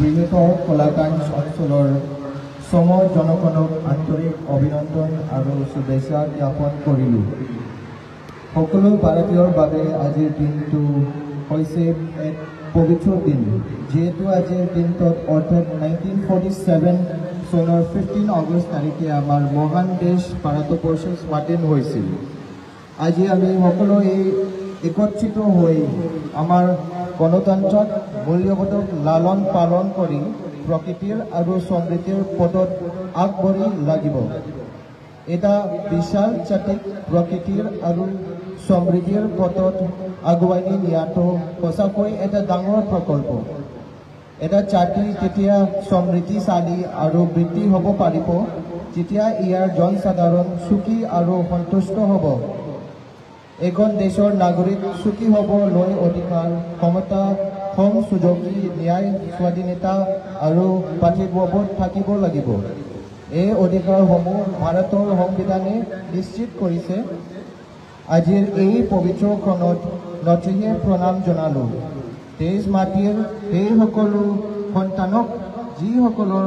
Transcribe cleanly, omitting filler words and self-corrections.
বৃহৎ কলাকাঞ্জ অঞ্চলৰ সম জনগণক আন্তৰিক অভিনন্দন আৰু শুভেচ্ছা জ্ঞাপন কৰিলোঁ। সকলো ভাৰতীয়ৰ বাবে আজিৰ দিনটো হৈছে এক পবিত্ৰ দিন, যিহেতু আজিৰ দিনটোত অৰ্থাৎ 1947 চনৰ 15 আগষ্ট তাৰিখে আমাৰ মহান দেশ ভাৰতবৰ্ষ স্বাধীন হৈছিল। আজি আমি সকলো একত্ৰিত হৈ আমাৰ গণতন্ত্ৰক মূল্যবোধক লালন পালন কৰি প্ৰকৃতিৰ আৰু সমৃদ্ধিৰ পথত আগবাঢ়ি লাগিব। এটা বিশাল জাতিক প্ৰকৃতিৰ আৰু সমৃদ্ধিৰ পথত আগুৱাই নিয়াটো সঁচাকৈ এটা ডাঙৰ প্ৰকল্প। এটা জাতি তেতিয়া সমৃদ্ধিশালী আৰু বৃদ্ধি হ'ব পাৰিব যেতিয়া ইয়াৰ জনসাধাৰণ সুখী আৰু সন্তুষ্ট হ'ব। এখন দেশৰ নাগৰিক সুখী হ'বলৈ অধিকাৰ, ক্ষমতা, সম সুযোগী, ন্যায়, স্বাধীনতা আৰু ভাতৃত্ববোধ থাকিব লাগিব। এই অধিকাৰসমূহ ভাৰতৰ সংবিধানে নিশ্চিত কৰিছে। আজিৰ এই পবিত্ৰ ক্ষণত নথিহে প্ৰণাম জনালোঁ দেশ মাতৃৰ সেই সকলো সন্তানক যিসকলৰ